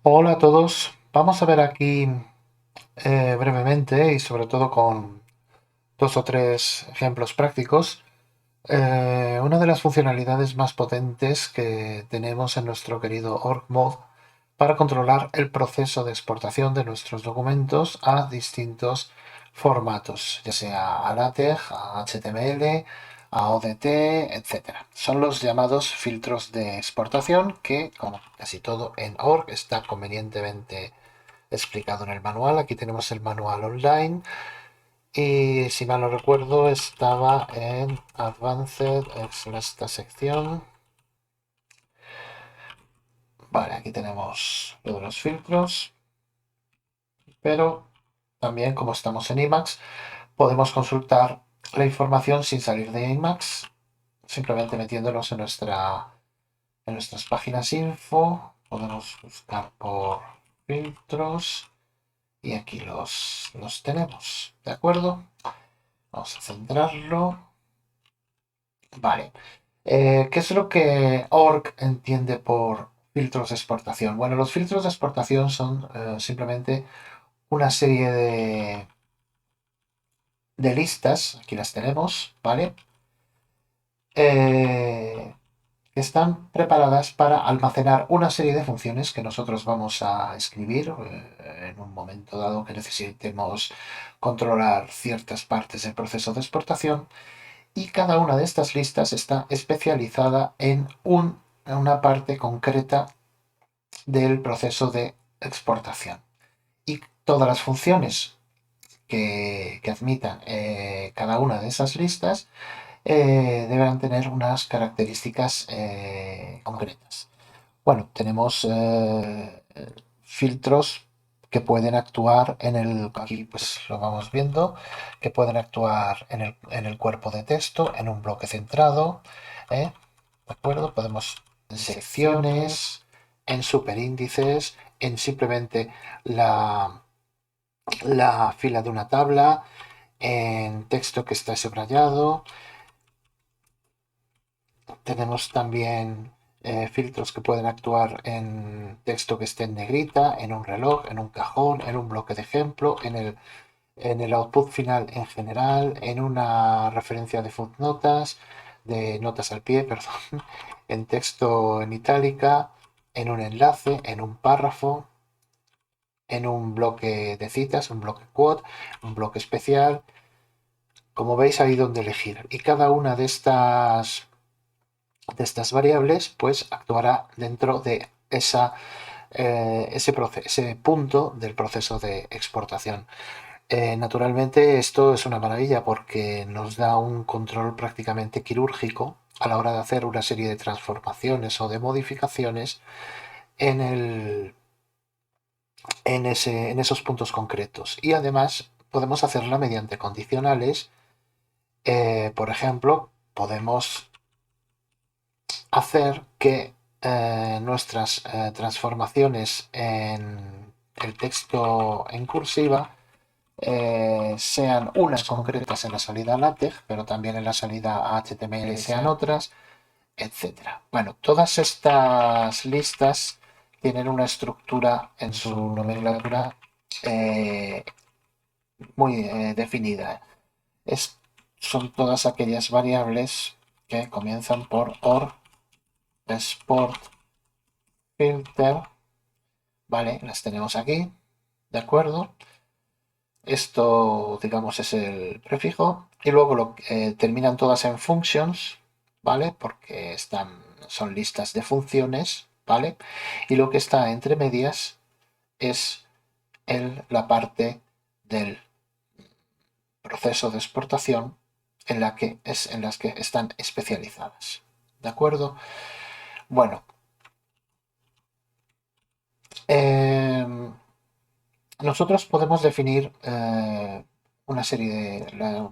Hola a todos. Vamos a ver aquí brevemente y sobre todo con dos o tres ejemplos prácticos, una de las funcionalidades más potentes que tenemos en nuestro querido OrgMod para controlar el proceso de exportación de nuestros documentos a distintos formatos, ya sea a LaTeX, a HTML, a ODT, etcétera. Son los llamados filtros de exportación que, como casi todo en Org, está convenientemente explicado en el manual. Aquí tenemos el manual online y si mal no recuerdo estaba en Advanced, es esta sección. Vale, aquí tenemos lo de los filtros, pero también como estamos en Emacs podemos consultar la información sin salir de Emacs, simplemente metiéndonos en nuestras páginas info. Podemos buscar por filtros y aquí los tenemos, ¿de acuerdo? Vamos a centrarlo. Vale. ¿Qué es lo que Org entiende por filtros de exportación? Bueno, los filtros de exportación son simplemente una serie de listas, aquí las tenemos, ¿vale? Que están preparadas para almacenar una serie de funciones que nosotros vamos a escribir en un momento dado que necesitemos controlar ciertas partes del proceso de exportación. Y cada una de estas listas está especializada en una parte concreta del proceso de exportación. Y todas las funciones que admitan cada una de esas listas deberán tener unas características concretas. Bueno, tenemos filtros que pueden actuar aquí pues lo vamos viendo, que pueden actuar en el cuerpo de texto, en un bloque centrado, ¿eh? ¿De acuerdo? Podemos en secciones, en superíndices, en simplemente la, la fila de una tabla, en texto que está subrayado. Tenemos también filtros que pueden actuar en texto que esté en negrita, en un reloj, en un cajón, en un bloque de ejemplo, en el output final en general, en una referencia de footnotas, de notas al pie, perdón, en texto en itálica, en un enlace, en un párrafo, en un bloque de citas, un bloque quote, un bloque especial. Como veis, hay donde elegir. Y cada una de estas variables pues actuará dentro de ese punto del proceso de exportación. Naturalmente esto es una maravilla porque nos da un control prácticamente quirúrgico a la hora de hacer una serie de transformaciones o de modificaciones en, el, en esos puntos concretos. Y además podemos hacerla mediante condicionales. Por ejemplo, podemos hacer que nuestras transformaciones en el texto en cursiva sean unas concretas en la salida LaTeX, pero también en la salida HTML sean otras, etcétera. Bueno, todas estas listas tienen una estructura en su nomenclatura eh, muy definida. Son todas aquellas variables que comienzan por OR, export, filter, ¿vale? Las tenemos aquí, ¿de acuerdo? Esto, digamos, es el prefijo. Y luego terminan todas en functions, ¿vale? Porque son listas de funciones, ¿vale? Y lo que está entre medias es la parte del proceso de exportación en las que están especializadas. ¿De acuerdo? Bueno, eh, nosotros podemos definir una serie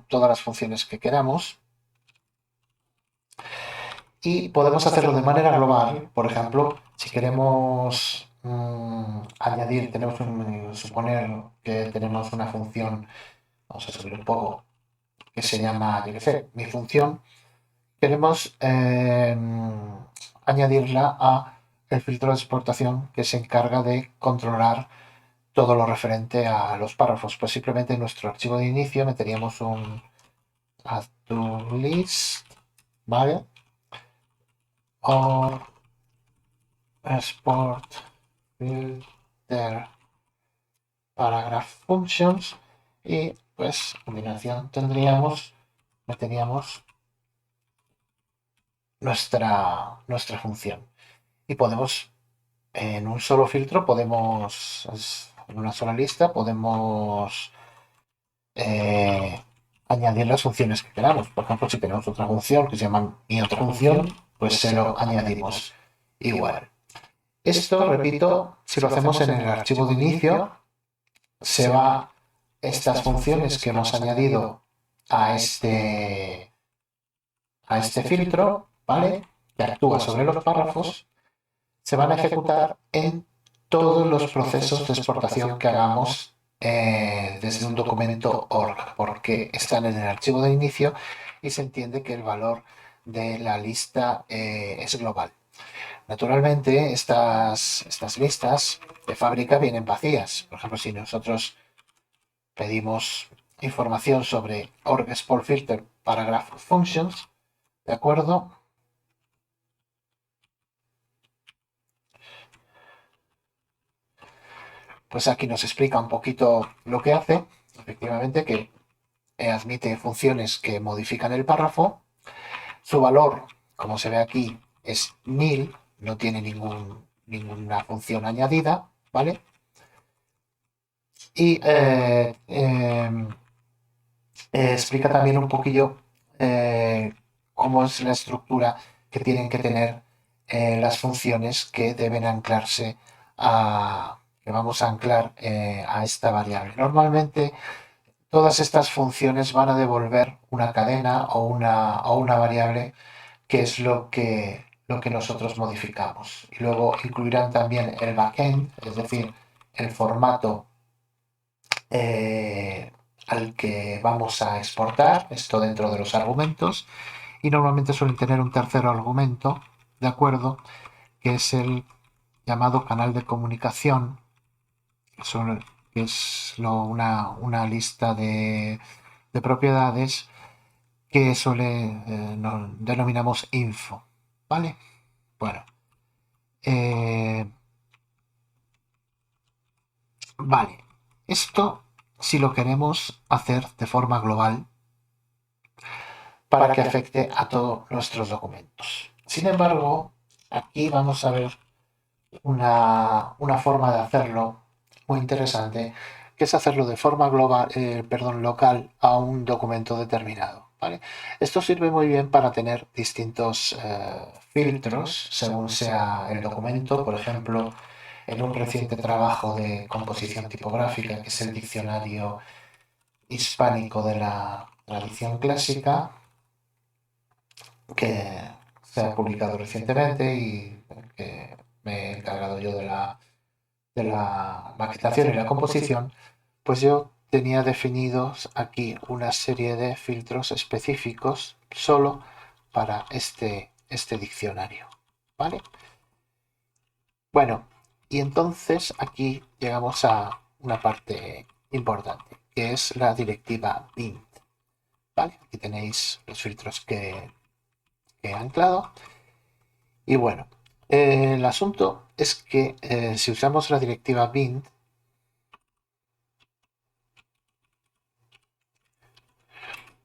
todas las funciones que queramos y podemos hacerlo de manera global. Por ejemplo, si queremos añadir, suponer que tenemos una función, vamos a subir un poco, que se llama, yo qué sé, mi función, queremos añadirla a el filtro de exportación que se encarga de controlar todo lo referente a los párrafos. Pues simplemente en nuestro archivo de inicio meteríamos un add to list, ¿vale? O export filter paragraph functions y pues a continuación meteríamos nuestra función y podemos en un solo filtro en una sola lista podemos eh, añadir las funciones que queramos. Por ejemplo, si tenemos otra función que se llama mi otra función, pues se lo añadimos igual. Esto, repito, si lo hacemos en el archivo de inicio, se va estas funciones que hemos añadido a este filtro, ¿vale? Que actúa sobre los párrafos, se van a ejecutar en todos los procesos de exportación que hagamos desde un documento org, porque están en el archivo de inicio y se entiende que el valor de la lista es global. Naturalmente, estas listas de fábrica vienen vacías. Por ejemplo, si nosotros pedimos información sobre org export filter paragraph functions, ¿de acuerdo? Pues aquí nos explica un poquito lo que hace. Efectivamente, que admite funciones que modifican el párrafo. Su valor, como se ve aquí, es nil, no tiene ninguna función añadida, ¿vale? Y explica también un poquillo cómo es la estructura que tienen que tener las funciones que deben anclarse que vamos a anclar a esta variable. Normalmente todas estas funciones van a devolver una cadena o una variable que es lo que nosotros modificamos. Y luego incluirán también el backend, es decir, el formato eh, al que vamos a exportar, esto dentro de los argumentos, y normalmente suelen tener un tercer argumento, ¿de acuerdo? Que es el llamado canal de comunicación, que es una lista de propiedades que denominamos info, ¿vale? Bueno, eh, vale, esto si lo queremos hacer de forma global para que afecte a todos nuestros documentos. Sin embargo, aquí vamos a ver una forma de hacerlo muy interesante, que es hacerlo de forma global, local a un documento determinado. ¿Vale? Esto sirve muy bien para tener distintos filtros según sea el documento. Por ejemplo, en un reciente trabajo de composición tipográfica, que es el diccionario hispánico de la tradición clásica, que se ha publicado recientemente y que me he encargado yo de la maquetación y la composición, pues yo tenía definidos aquí una serie de filtros específicos solo para este diccionario. ¿Vale? Bueno, y entonces aquí llegamos a una parte importante, que es la directiva bint. ¿Vale? Aquí tenéis los filtros que he anclado. Y bueno, el asunto es que si usamos la directiva bint,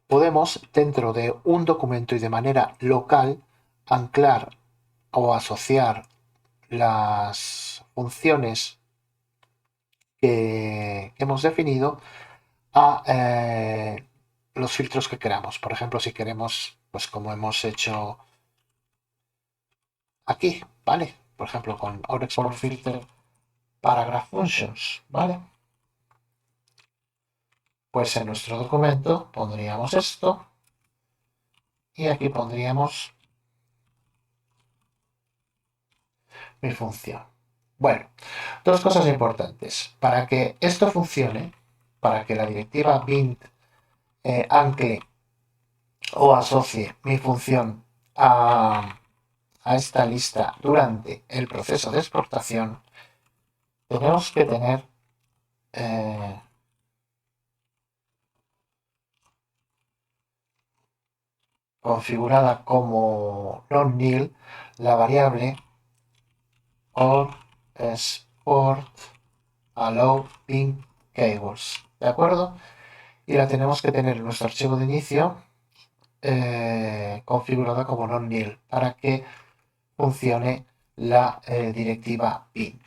podemos dentro de un documento y de manera local anclar o asociar las funciones que hemos definido a los filtros que queramos. Por ejemplo, si queremos, pues como hemos hecho aquí, ¿vale? Por ejemplo, con Our Export Filter Paragraph Functions, ¿vale? Pues en nuestro documento pondríamos esto y aquí pondríamos mi función. Bueno, dos cosas importantes. Para que esto funcione, para que la directiva bint ancle o asocie mi función a esta lista durante el proceso de exportación, tenemos que tener configurada como non-nil la variable or export allow pin cables, ¿de acuerdo? Y la tenemos que tener en nuestro archivo de inicio configurada como non-nil para que funcione la directiva pin.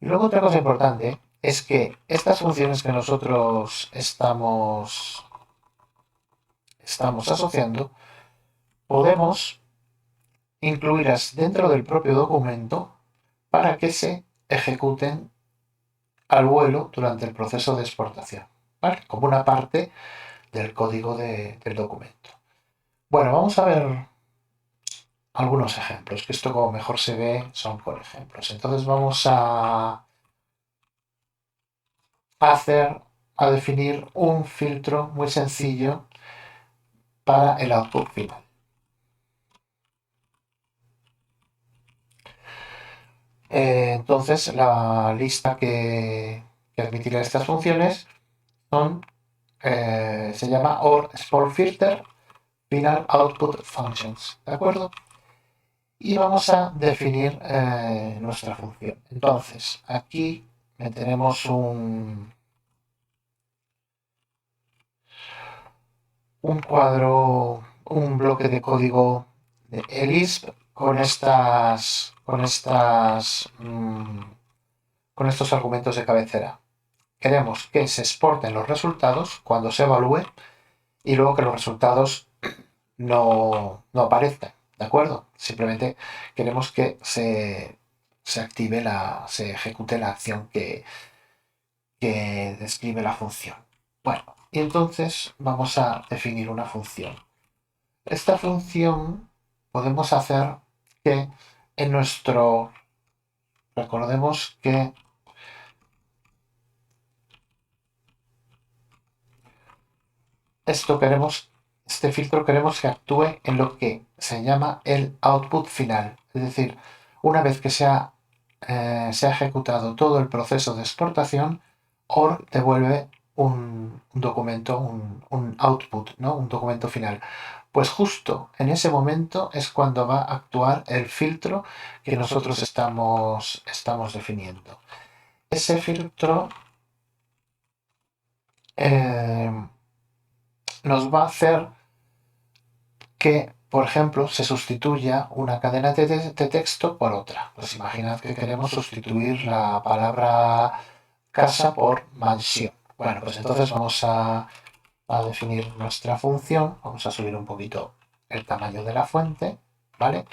Y luego otra cosa importante es que estas funciones que nosotros estamos asociando, podemos incluirlas dentro del propio documento para que se ejecuten al vuelo durante el proceso de exportación, ¿vale? Como una parte del código del documento. Bueno, vamos a ver algunos ejemplos, que esto como mejor se ve son con ejemplos. Entonces vamos a definir un filtro muy sencillo para el output final. Entonces la lista que admitirá estas funciones se llama or export filter final output functions, ¿de acuerdo? Y vamos a definir nuestra función. Entonces, aquí tenemos un cuadro, un bloque de código de Lisp con estos argumentos de cabecera. Queremos que se exporten los resultados cuando se evalúe y luego que los resultados no aparezcan, ¿de acuerdo? Simplemente queremos que se ejecute la acción que describe la función. Bueno, y entonces vamos a definir una función. Esta función podemos hacer que recordemos que este filtro queremos que actúe en lo que se llama el output final. Es decir, una vez que se ha ejecutado todo el proceso de exportación, OR devuelve un documento, un output, ¿no? Un documento final. Pues justo en ese momento es cuando va a actuar el filtro que nosotros estamos definiendo. Ese filtro nos va a hacer que, por ejemplo, se sustituya una cadena de texto por otra. Pues imaginad que queremos sustituir la palabra casa por mansión. Bueno, pues entonces vamos a definir nuestra función. Vamos a subir un poquito el tamaño de la fuente, ¿vale?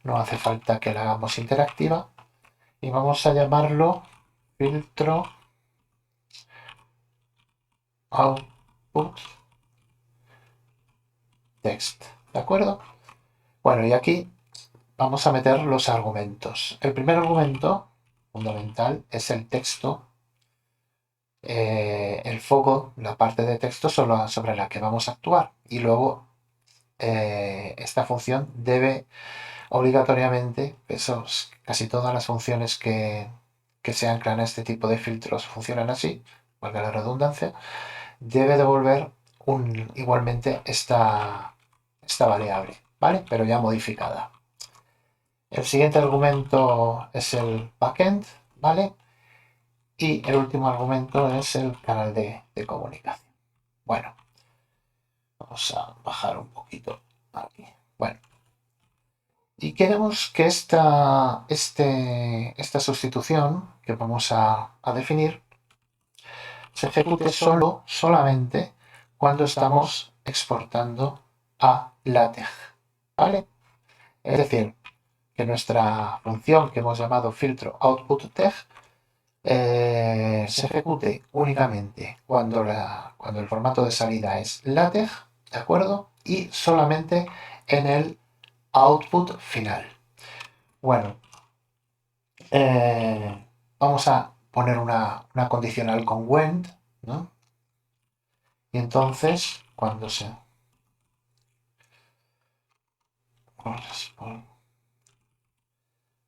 No hace falta que la hagamos interactiva. Y vamos a llamarlo filtro output text, ¿de acuerdo? Bueno, y aquí vamos a meter los argumentos. El primer argumento fundamental es el texto. El foco, la parte de texto sobre la que vamos a actuar. Y luego esta función debe obligatoriamente, casi todas las funciones que se anclan a este tipo de filtros funcionan así, valga la redundancia, debe devolver igualmente esta variable, ¿vale? Pero ya modificada. El siguiente argumento es el backend, ¿vale? Y el último argumento es el canal de comunicación. Bueno, vamos a bajar un poquito aquí. Bueno, y queremos que esta sustitución que vamos a definir se ejecute solamente cuando estamos exportando a LaTeX, ¿vale? Es decir, que nuestra función que hemos llamado filtro output teg se ejecute únicamente cuando el formato de salida es LaTeX, ¿de acuerdo? Y solamente en el output final. Bueno, vamos a poner una condicional con went, ¿no? Y entonces,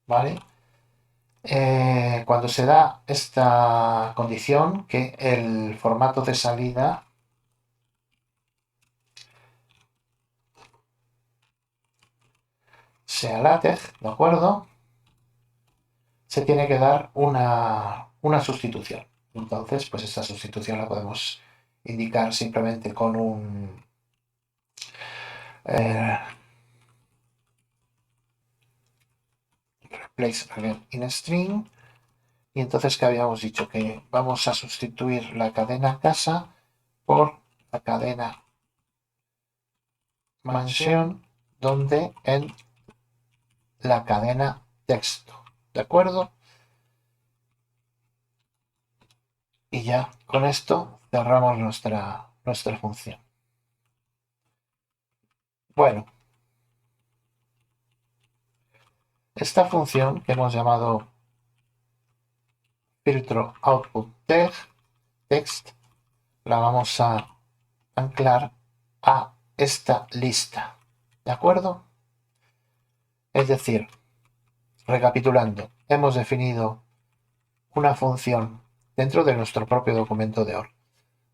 ¿Vale? Cuando se da esta condición, que el formato de salida sea LaTeX, ¿de acuerdo? Se tiene que dar una sustitución. Entonces, pues esta sustitución la podemos indicar simplemente con un replace again in string. Y entonces, ¿qué habíamos dicho? Que vamos a sustituir la cadena casa por la cadena mansión, donde en la cadena texto. ¿De acuerdo? Y ya con esto cerramos nuestra función. Bueno, esta función que hemos llamado filtro output text la vamos a anclar a esta lista. ¿De acuerdo? Es decir, recapitulando, hemos definido una función dentro de nuestro propio documento de OR.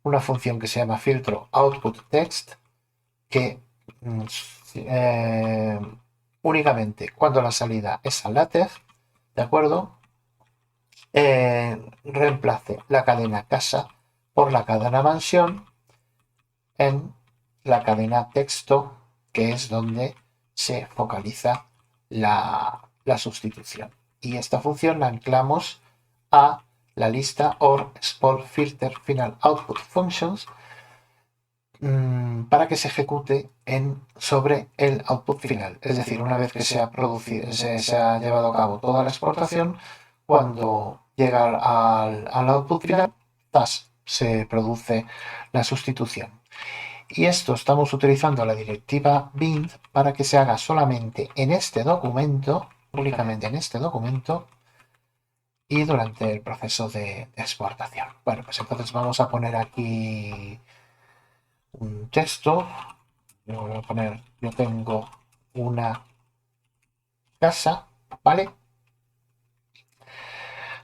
Una función que se llama filtro output text que únicamente cuando la salida es al LaTeX, ¿de acuerdo? Reemplace la cadena casa por la cadena mansión en la cadena texto, que es donde se focaliza la sustitución. Y esta función la anclamos a la lista OR export filter final output functions para que se ejecute sobre el output final. Es decir, una vez que se ha llevado a cabo toda la exportación, cuando llega al output final, se produce la sustitución. Y esto estamos utilizando la directiva bind para que se haga solamente en este documento, únicamente en este documento, y durante el proceso de exportación. Bueno, pues entonces vamos a poner aquí un texto. Yo voy a poner, yo tengo una casa, ¿vale?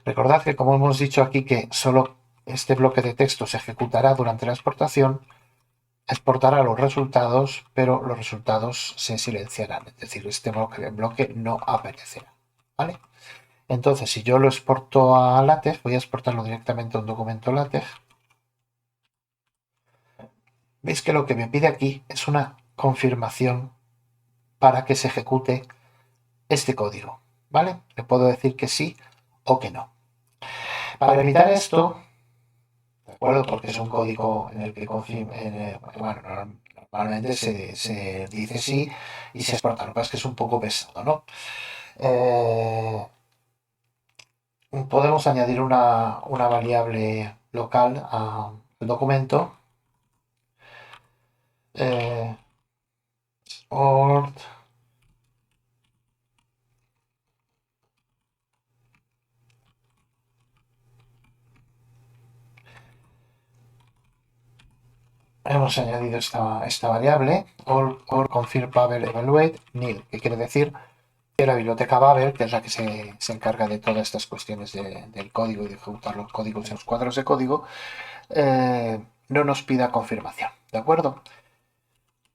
Recordad que como hemos dicho aquí que solo este bloque de texto se ejecutará durante la exportación, exportará los resultados, pero los resultados se silenciarán, es decir, este bloque no aparecerá, ¿vale? Entonces, si yo lo exporto a LaTeX, voy a exportarlo directamente a un documento LaTeX. Veis que lo que me pide aquí es una confirmación para que se ejecute este código, ¿vale? Le puedo decir que sí o que no. Para evitar esto, ¿de acuerdo? Porque es un código en el que bueno, normalmente se dice sí y se exporta. Lo que pasa es que es un poco pesado, ¿no? Podemos añadir una variable local al documento. Export hemos añadido esta variable or confirm Babel evaluate nil, que quiere decir que la biblioteca Babel, que es la que se encarga de todas estas cuestiones del código y de ejecutar los códigos en los cuadros de código, no nos pida confirmación, ¿de acuerdo?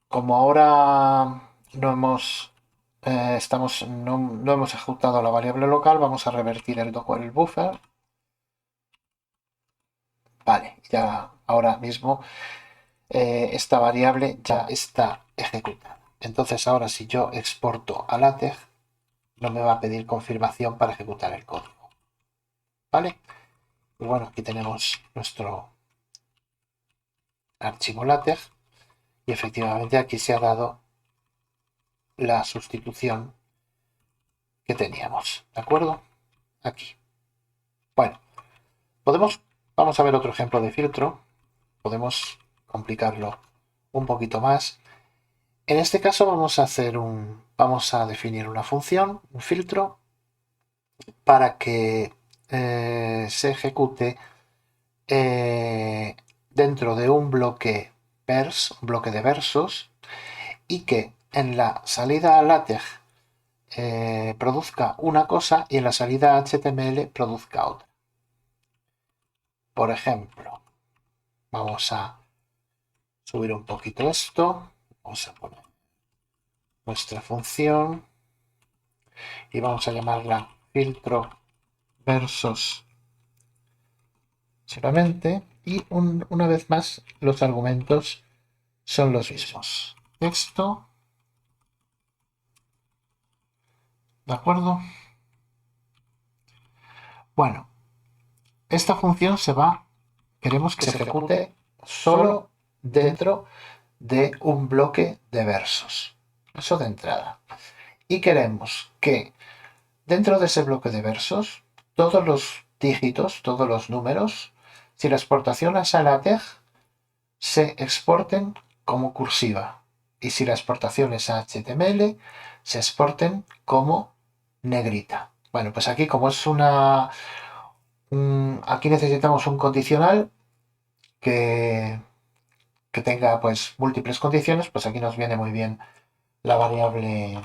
Como ahora no hemos no hemos ejecutado la variable local, vamos a revertir el buffer. Vale, ya ahora mismo esta variable ya está ejecutada. Entonces ahora si yo exporto a LaTeX, no me va a pedir confirmación para ejecutar el código. ¿Vale? Y bueno, aquí tenemos nuestro archivo LaTeX y efectivamente aquí se ha dado la sustitución que teníamos. ¿De acuerdo? Aquí. Bueno, vamos a ver otro ejemplo de filtro. Podemos complicarlo un poquito más. En este caso vamos a definir una función, un filtro, para que se ejecute dentro de un bloque un bloque de versos, y que en la salida a LaTeX produzca una cosa y en la salida a HTML produzca otra. Por ejemplo, vamos a subir un poquito esto, vamos a poner nuestra función y vamos a llamarla filtro versos solamente, y una vez más los argumentos son los mismos. Texto, ¿de acuerdo? Bueno, esta función queremos que se ejecute solo dentro de un bloque de versos. Eso de entrada. Y queremos que dentro de ese bloque de versos, todos los dígitos, todos los números, si la exportación es a LaTeX, se exporten como cursiva. Y si la exportación es a HTML, se exporten como negrita. Bueno, pues aquí como es aquí necesitamos un condicional que, que tenga pues múltiples condiciones, pues aquí nos viene muy bien la variable,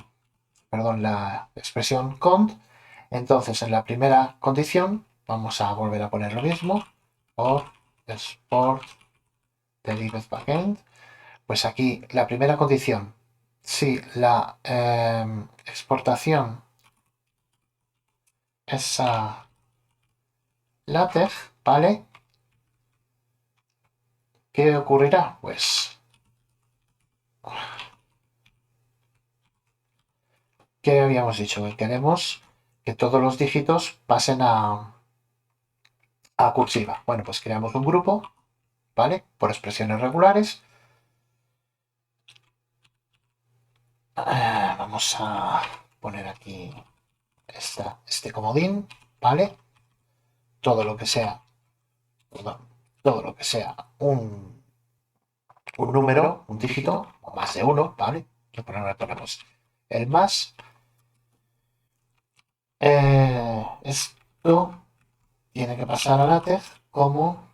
perdón, la expresión cont. Entonces en la primera condición vamos a volver a poner lo mismo, or export delivered backend. Pues aquí la primera condición, si la exportación es a LaTeX, ¿vale? ¿Qué ocurrirá? Pues, ¿qué habíamos dicho? Que queremos que todos los dígitos pasen a cursiva. Bueno, pues creamos un grupo, ¿vale? Por expresiones regulares. Vamos a poner aquí este comodín, ¿vale? Todo lo que sea, perdón, todo lo que sea un número, un dígito, o más de uno, ¿vale? Que ponemos el más. Esto tiene que pasar a LaTeX como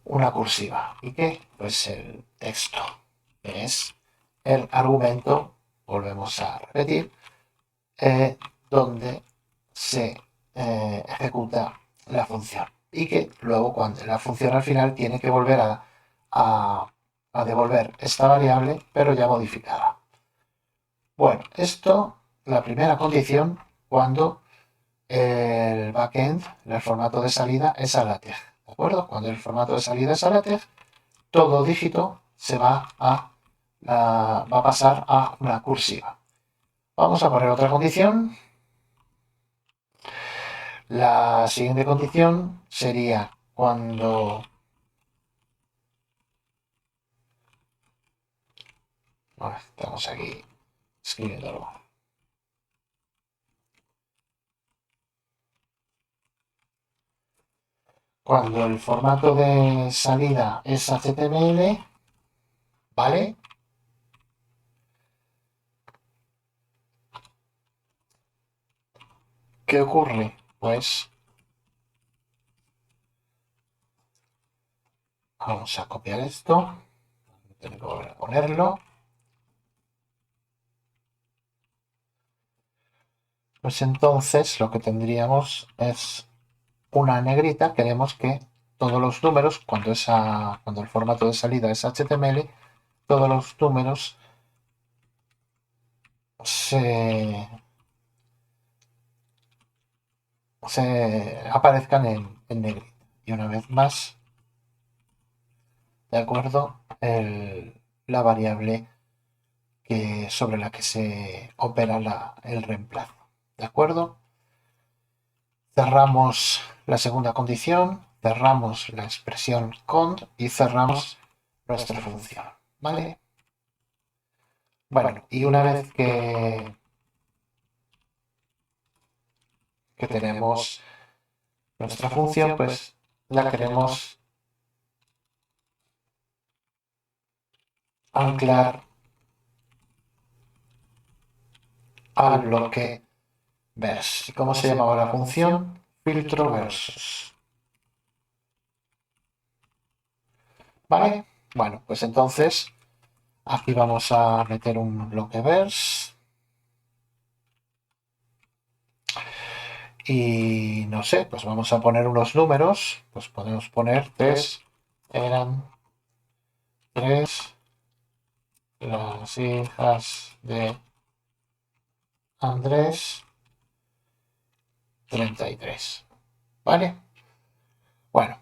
una cursiva. ¿Y qué? Pues el texto, que es el argumento, volvemos a repetir, donde se ejecuta la función. Y que luego cuando la función al final tiene que volver a devolver esta variable, pero ya modificada. Bueno, esto, la primera condición, cuando el backend, el formato de salida es a LaTeX. ¿De acuerdo? Cuando el formato de salida es a LaTeX, todo dígito va a pasar a una cursiva. Vamos a poner otra condición. La siguiente condición sería cuando... Bueno, estamos aquí escribiéndolo. Cuando el formato de salida es HTML, ¿vale? ¿Qué ocurre? Pues vamos a copiar esto. Tengo que volver a ponerlo. Pues entonces lo que tendríamos es una negrita. Queremos que todos los números, cuando el formato de salida es HTML, todos los números se aparezcan en negrita. Y una vez más, de acuerdo, la variable sobre la que se opera el reemplazo. ¿De acuerdo? Cerramos la segunda condición, cerramos la expresión cont y cerramos nuestra función. ¿Vale? Bueno, y una vez que tenemos nuestra función, pues la queremos anclar al bloque vers. ¿Y cómo se llamaba la función? Filtro versos. ¿Vale? Bueno, pues entonces Aquí vamos a meter un bloque vers. Y no sé, pues vamos a poner unos números. Pues podemos poner 3. Eran 3 las hijas de Andrés 33. ¿Vale? Bueno,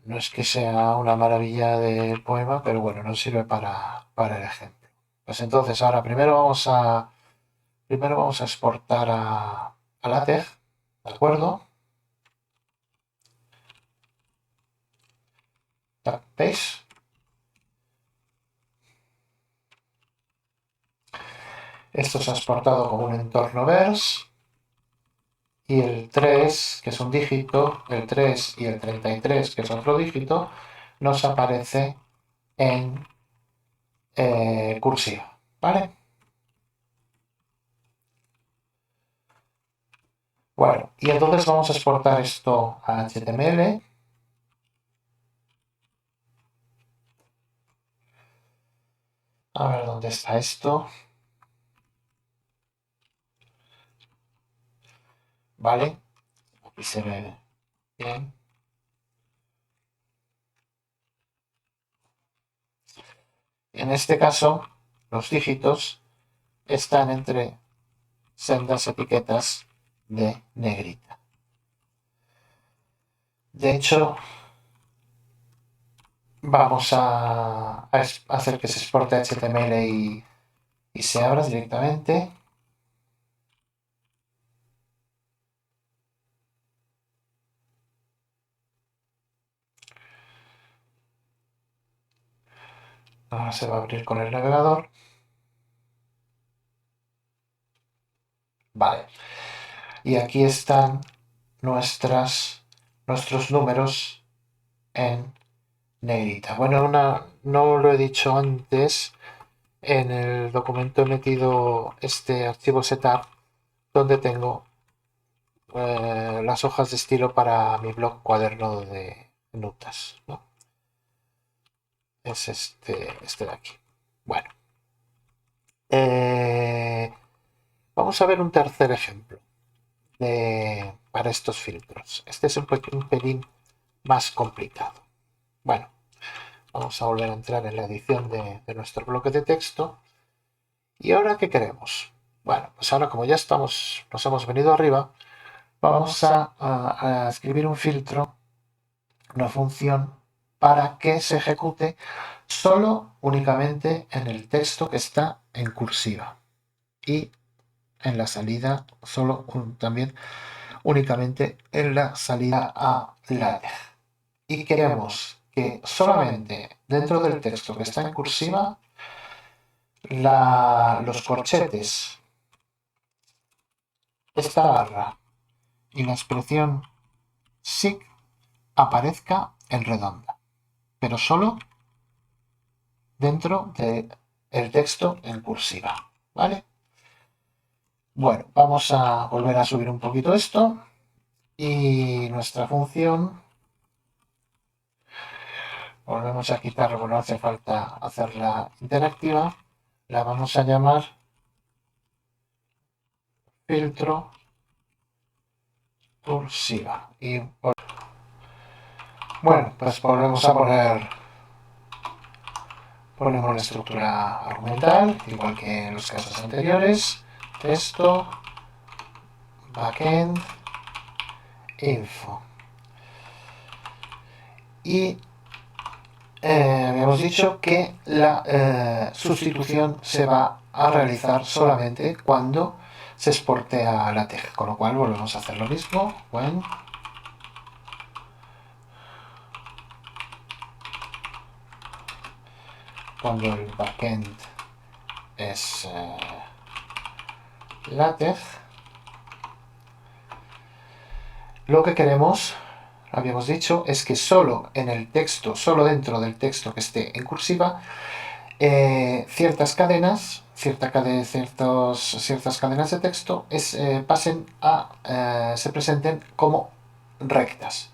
no es que sea una maravilla de poema, pero bueno, nos sirve para el ejemplo. Pues entonces ahora primero vamos a exportar a LaTeX, ¿de acuerdo? ¿Veis? Esto se ha exportado como un entorno vers y el 3, que es un dígito, el 3 y el 33, que es otro dígito, nos aparece en cursiva, ¿vale? Bueno, y entonces vamos a exportar esto a HTML. A ver dónde está esto. Vale, aquí se ve bien. En este caso, los dígitos están entre sendas etiquetas de negrita. De hecho, vamos a hacer que se exporte HTML y se abra directamente. Ahora se va a abrir con el navegador. Vale. Y aquí están nuestros números en negrita. Bueno, no lo he dicho antes. En el documento he metido este archivo setup donde tengo las hojas de estilo para mi blog cuaderno de notas, ¿no? Es este de aquí. Bueno, vamos a ver un tercer ejemplo para estos filtros. Este es un pelín más complicado. Bueno, vamos a volver a entrar en la edición de nuestro bloque de texto. ¿Y ahora qué queremos? Bueno, pues ahora como ya nos hemos venido arriba, vamos a escribir un filtro, una función, para que se ejecute únicamente en el texto que está en cursiva y en la salida también únicamente en la salida a LaTeX. Y queremos que solamente dentro del texto que está en cursiva los corchetes, esta barra y la expresión SIG aparezca en redonda, pero solo dentro del texto en cursiva, ¿vale? Bueno, vamos a volver a subir un poquito esto y nuestra función, volvemos a quitarlo porque no hace falta hacerla interactiva, la vamos a llamar filtro cursiva. Y bueno, pues volvemos a ponemos la estructura argumental, igual que en los casos anteriores, texto, backend, info. Y habíamos dicho que la sustitución se va a realizar solamente cuando se exporte a LaTeX, con lo cual volvemos a hacer lo mismo. Cuando el backend es LaTeX, lo que queremos, habíamos dicho, es que solo en el texto, solo dentro del texto que esté en cursiva, ciertas cadenas de texto se presenten como rectas.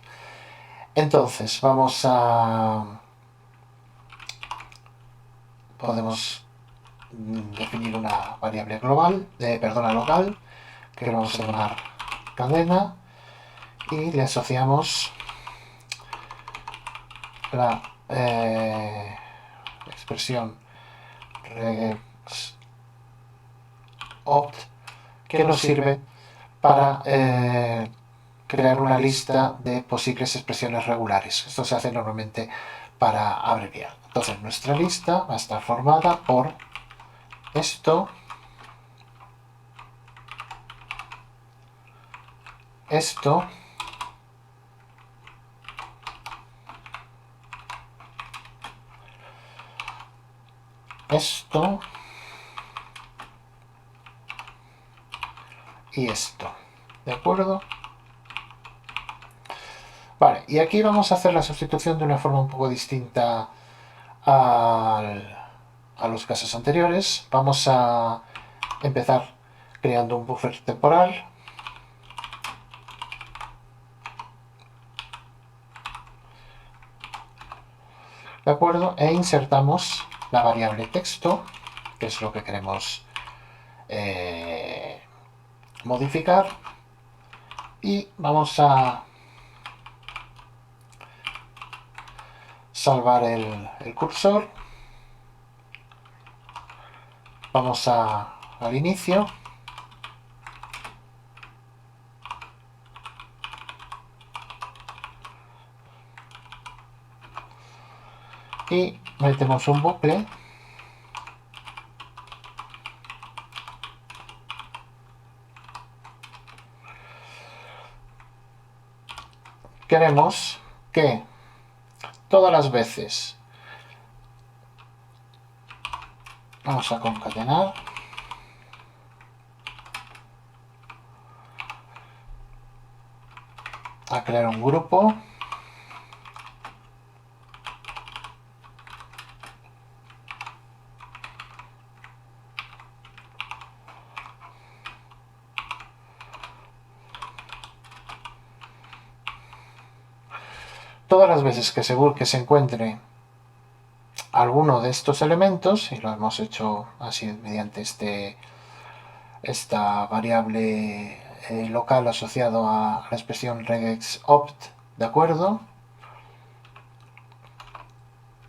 Entonces vamos a podemos definir una variable global, local, que le vamos a llamar cadena, y le asociamos la expresión regex opt, que nos sirve para crear una lista de posibles expresiones regulares. Esto se hace normalmente para abreviar. Entonces nuestra lista va a estar formada por esto, esto, esto y esto. ¿De acuerdo? Vale, y aquí vamos a hacer la sustitución de una forma un poco distinta a los casos anteriores. Vamos a empezar creando un buffer temporal. ¿De acuerdo? E insertamos la variable texto, que es lo que queremos modificar. Y vamos a salvar el cursor. Vamos al inicio. Y metemos un bucle. Queremos que todas las veces, vamos a concatenar, a crear un grupo, todas las veces que se encuentre alguno de estos elementos, y lo hemos hecho así mediante esta variable local asociado a la expresión regex opt, ¿de acuerdo?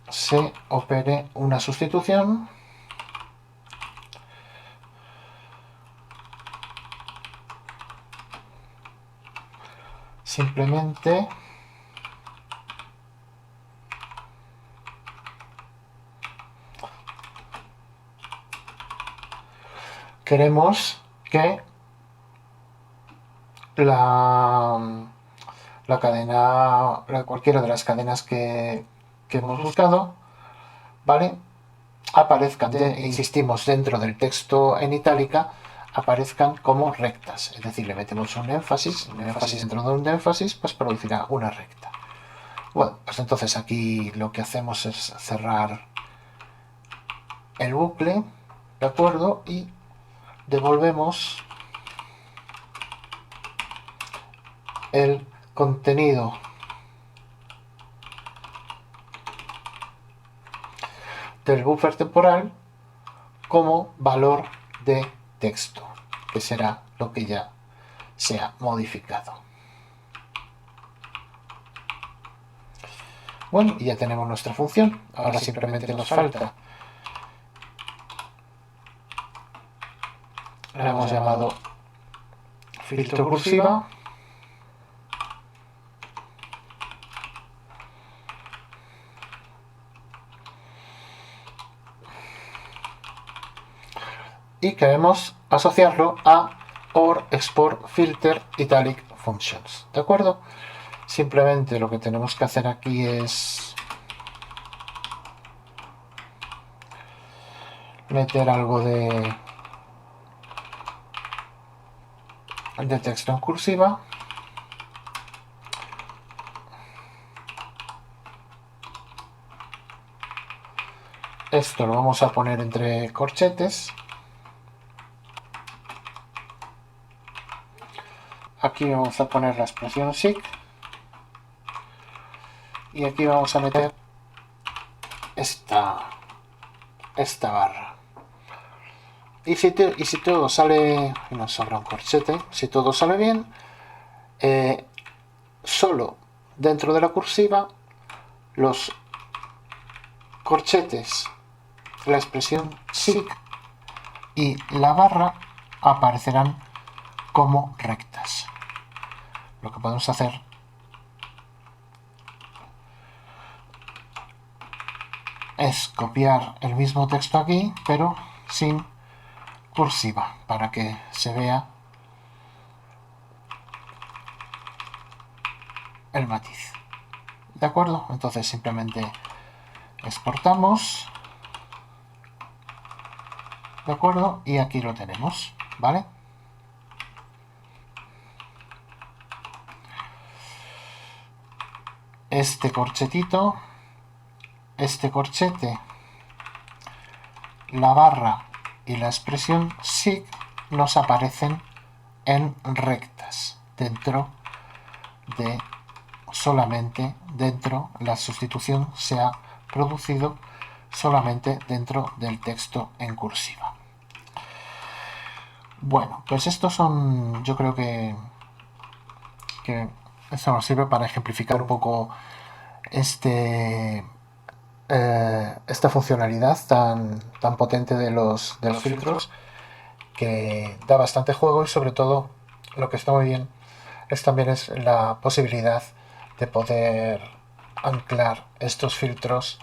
Se opere una sustitución simplemente queremos que la cadena, cualquiera de las cadenas que hemos buscado, ¿vale?, aparezcan, insistimos, dentro del texto en itálica, aparezcan como rectas. Es decir, le metemos un énfasis dentro de un énfasis, pues producirá una recta. Bueno, pues entonces aquí lo que hacemos es cerrar el bucle, ¿de acuerdo? Y devolvemos el contenido del buffer temporal como valor de texto, que será lo que ya se ha modificado. Bueno, y ya tenemos nuestra función. Ahora simplemente nos falta, la hemos llamado filtro cursiva, y queremos asociarlo a OR export filter italic functions, ¿de acuerdo? Simplemente lo que tenemos que hacer aquí es meter algo de texto en cursiva. Esto lo vamos a poner entre corchetes. Aquí vamos a poner la expresión sig. Y aquí vamos a meter esta esta barra. Y si todo sale, y nos sobra un corchete, si todo sale bien, solo dentro de la cursiva los corchetes, la expresión SIG y la barra aparecerán como rectas. Lo que podemos hacer es copiar el mismo texto aquí, pero sin cursiva, para que se vea el matiz. ¿De acuerdo? Entonces simplemente exportamos. ¿De acuerdo? Y aquí lo tenemos, ¿vale? Este corchetito, este corchete, la barra y la expresión SIG nos aparecen en rectas dentro de solamente dentro, la sustitución se ha producido solamente dentro del texto en cursiva. Bueno, pues estos son, yo creo que esto nos sirve para ejemplificar un poco esta funcionalidad tan potente de los filtros, que da bastante juego, y sobre todo lo que está muy bien también es la posibilidad de poder anclar estos filtros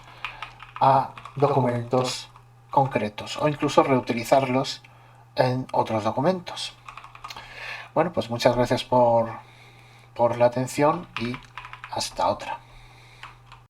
a documentos concretos o incluso reutilizarlos en otros documentos. Bueno, pues muchas gracias por la atención y hasta otra.